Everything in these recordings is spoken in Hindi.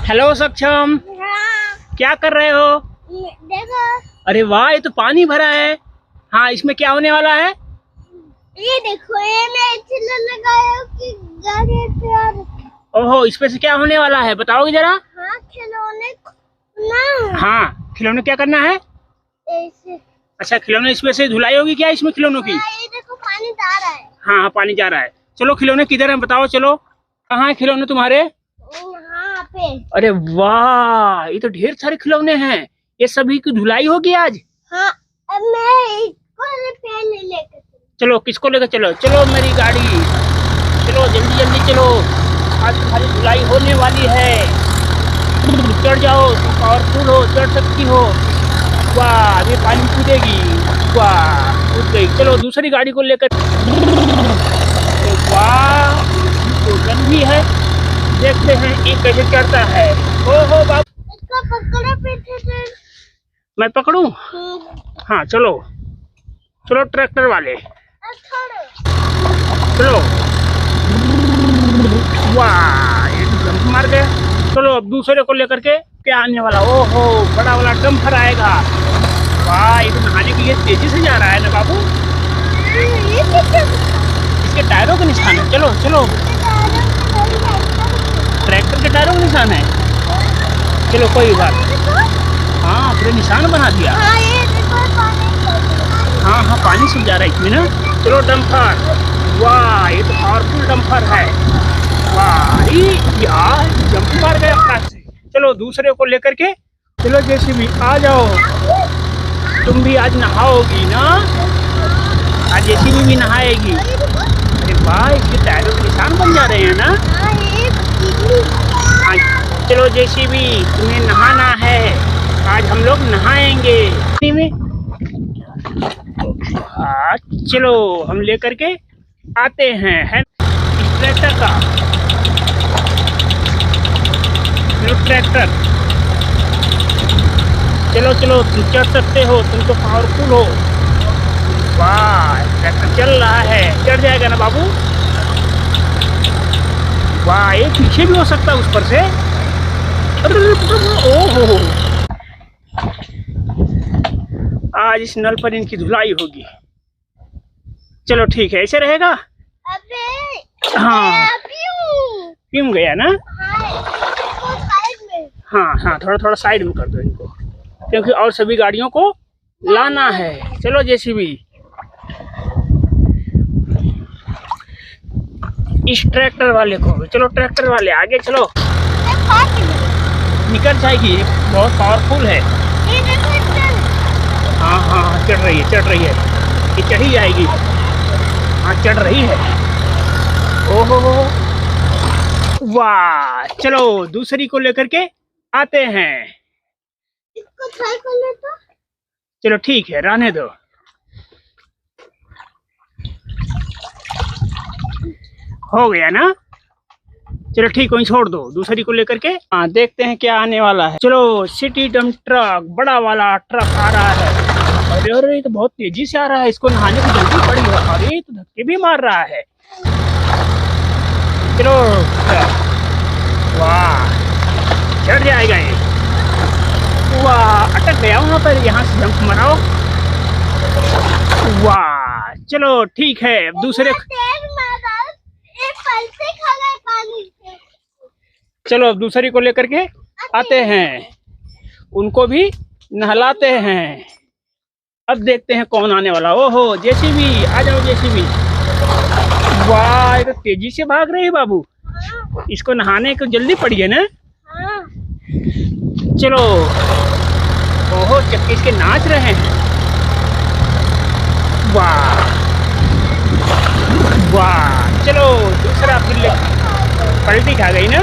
हेलो सक्षम, हाँ, क्या कर रहे हो? देखो अरे वाह, ये तो पानी भरा है। हाँ, इसमें क्या होने वाला है? ये देखो, ये मैं इसलिए लगाया हूँ कि गाड़ी पे ओहो, इसमें से क्या होने वाला है बताओगे जरा? हाँ खिलौने ना हाँ, खिलौने क्या करना है? ऐसे। अच्छा, खिलौने इसमें से धुलाई होगी क्या इसमें खिलौनों की? हाँ, ये देखो पानी जा रहा है। हाँ हाँ, पानी जा रहा है। चलो, खिलौने किधर हैं बताओ। चलो, कहाँ है खिलौने तुम्हारे? यहाँ पे। अरे वाह, ये तो ढेर सारे खिलौने हैं। ये सभी की धुलाई होगी आज? हाँ, अब मैं इसको पहले लेकर चलो, किसको लेकर? चलो चलो मेरी गाड़ी, चलो जल्दी जल्दी चलो। आज तुम्हारी धुलाई होने वाली है। चढ़ जाओ, तुम पावरफुल हो, चढ़ सकती हो। वाह, ये पानी कूदेगी। वाह, कूद गई। चलो दूसरी गाड़ी को लेकर। वाह, तो गन भी है। देखते हैं ये कैसे चढ़ता है। हो बाबू, इसको पकड़ो पीछे से। मैं पकड़ूं? हाँ, चलो चलो ट्रैक्टर वाले, छोड़ो। चलो। वाह, ये जंप मार गए। चलो अब दूसरे को लेकर के क्या आने वाला? ओहो, बड़ा वाला डंपर आएगा। वाह, ये तो नहाने के लिए तेजी से जा रहा है ना बाबू। ये किसका? इसके टायरों के निशान है। चलो चलो, ट्रैक्टर के टायरों के निशान है। चलो कोई बात नहीं। हाँ, पूरे निशान बना दिया। हाँ, ये देखो पानी। हाँ हाँ, पानी सूख जा रहा है इसमें ना। चलो डंपर। वाह, ये तो पावरफुल डंपर है। वाह, यार जंप मार गया फटाक से। चलो दूसरे को लेकर के। चलो जेसीबी आ जाओ, तुम भी आज नहाओगी ना। आज जेसीबी भी नहाएगी। अरे वाह, इसके टायरों के निशान बन जा रहे हैं ना। हाँ, ये बिजली। हाँ, चलो जेसीबी, तुम्हें नहाना है। आज हम लोग नहाएंगे में। हाँ, चलो हम लेकर के आते हैं, है इस ट्रैक्टर का। चलो ट्रैक्टर, चलो चलो, तुम चढ़ सकते हो, तुम तो पावरफुल हो। वाह, ट्रैक्टर चल रहा है, चढ़ जाएगा ना बाबू। वाह, ये पीछे भी हो सकता है उस पर से। ओहो, आज इस नल पर इनकी धुलाई होगी। चलो ठीक है, ऐसे रहेगा। अबे हाँ, क्यों? क्यों गया ना। हाँ, इसको साइड में। हाँ हाँ, थोड़ा थोड़ा साइड में कर दो इनको, क्योंकि और सभी गाड़ियों को लाना है। चलो जेसीबी, इस ट्रैक्टर वाले को। चलो ट्रैक्टर वाले आगे चलो। निकल जाएगी, बहुत पावरफुल है। ये देखो इधर। हाँ हाँ, चढ़ रही है, चढ़ रही है, ये चढ़ी जाएगी। हाँ, चढ़ रही है। ओहो, वाह। चलो दूसरी को लेकर के आते हैं। इसको ट्राई कर ले तो। चलो ठीक है, रहने दो। हो गया ना। चलो ठीक, वहीं छोड़ दो, दूसरी को लेकर के। हाँ, देखते हैं क्या आने वाला है। चलो, सिटी डंप ट्रक, बड़ा वाला ट्रक आ रहा है। अरे अरे, ये तो बहुत तेजी से आ रहा है, इसको नहाने की जल्दी पड़ी है। अरे, ये तो धक्के भी मार रहा है। चलो, वाह, चढ़ जाएगा ये। वाह, अटक गया वहां पर, यहाँ से जंप मराओ। वाह, चलो ठीक है, अब दूसरे। चलो अब दूसरी को लेकर के आते हैं, उनको भी नहलाते हैं। अब देखते हैं कौन आने वाला। ओहो, जेसीबी आ जाओ, जेसीबी। वाह, ये तो तेजी से भाग रही है बाबू, इसको नहाने को जल्दी पड़ी है ना। चलो, ओहो, चक्के इसके नाच रहे हैं। वाह वाह, चलो दूसरा फिर ले। पलटी खा गई ना।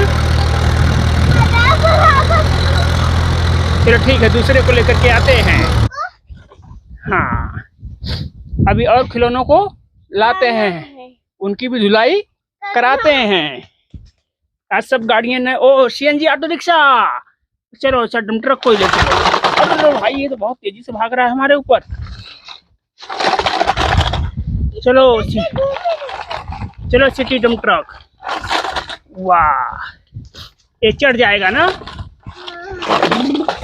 चलो ठीक है, दूसरे को लेकर के आते हैं। हाँ, अभी और खिलौनों को लाते हैं, उनकी भी धुलाई कराते हैं। आज सब गाड़ियां न। ओ, सीएनजी ऑटो रिक्शा। चलो अच्छा, डंप ट्रक को ही लेते हैं। अरे भाई, ये तो बहुत तेजी से भाग रहा है हमारे ऊपर। चलो चलो, सिटी डंप ट्रक। वाह, ये चढ़ जाएगा ना।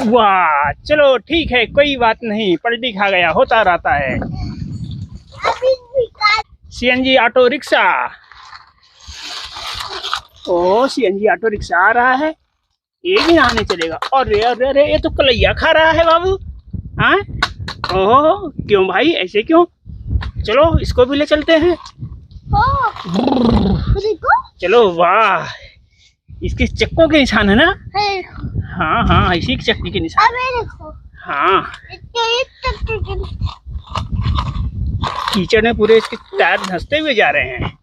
वाह चलो ठीक है, कोई बात नहीं, पलटी खा गया, होता रहता है। अभी भी सीएनजी ऑटो रिक्शा। ओ सीएनजी ऑटो रिक्शा आ रहा है, ये भी नहाने चलेगा। अरे अरे अरे, ये तो कलैया खा रहा है बाबू। हाँ ओह, क्यों भाई, ऐसे क्यों? चलो इसको भी ले चलते हैं। देखो चलो वाह, इसके चक्कों के निशान है ना? है। हाँ हाँ, इसी के चक्के के निशान। अबे देखो हाँ, ये चक्कर के कीचड़ में पूरे इसके टायर धंसते हुए जा रहे हैं।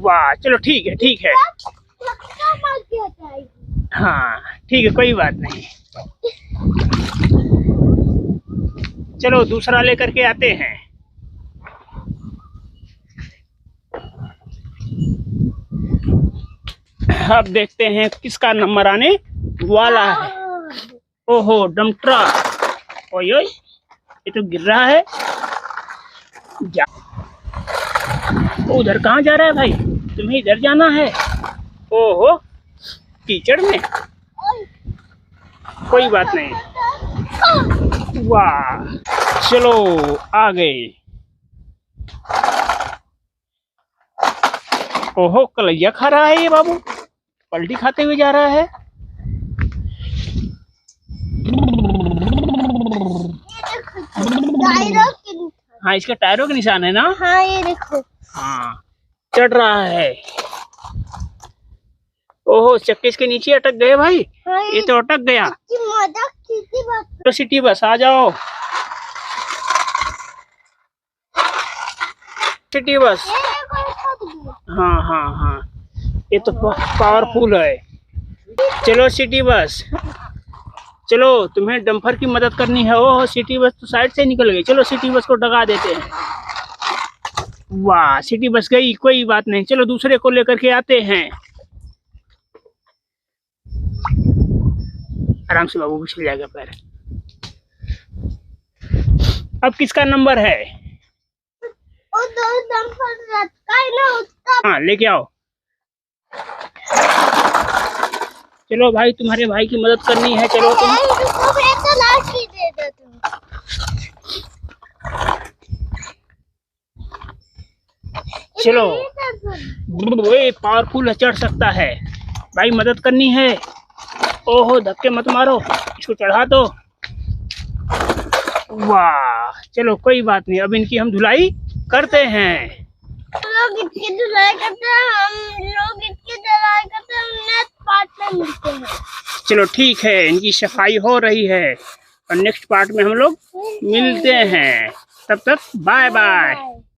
वाह चलो ठीक है, ठीक है। धक्का मार के हटाएगी। हाँ ठीक है, कोई बात नहीं। चलो दूसरा लेकर के आते हैं। अब देखते हैं किसका नंबर आने वाला है। ओहो डंप ट्रक, ओए ओए, ये तो गिर रहा है। जा, उधर कहाँ जा रहा है भाई? तुम्हें इधर जाना है। ओहो, कीचड़ में, कोई बात नहीं। वाह चलो आ गए। ओहो, कलैया खा रहा है ये बाबू, पलटी खाते हुए जा रहा है। टायरों के हाँ, इसके टायरों के निशान है ना? हाँ ये देखो। हाँ, चढ़ रहा है। ओहो, चक्के इसके नीचे अटक गए भाई। हाँ ये तो अटक गया। की मजाक की बात। तो सिटी बस आ जाओ, सिटी बस। ये देखो फट गया। हाँ हाँ हाँ, ये तो पावरफुल है। चलो सिटी बस, चलो तुम्हें डंपर की मदद करनी है। ओह, सिटी बस तो साइड से निकल गई। चलो सिटी बस को डगा देते हैं। वाह, सिटी बस गई, कोई बात नहीं। चलो दूसरे को लेकर के आते हैं। आराम से बाबू, फिसल जाएगा पैर। अब किसका नंबर है? वो दो डंपर रखा है ना उसका। हाँ लेके आओ। चलो भाई, तुम्हारे भाई की मदद करनी है। चलो तुम। उसको मैं तो लाठी दे दो तुम। चलो, ये पावरफुल चढ़ सकता है भाई, मदद करनी है। ओहो, धक्के मत मारो, इसको चढ़ा दो। वाह चलो कोई बात नहीं, अब इनकी हम धुलाई करते हैं। लोग इसकी धुलाई करते हैं, हम लोग इसकी धुलाई करते हैं, हम नेक्स्ट पार्ट में मिलते हैं। चलो ठीक है, इनकी सफाई हो रही है और नेक्स्ट पार्ट में हम लोग मिलते हैं। तब तक बाय बाय।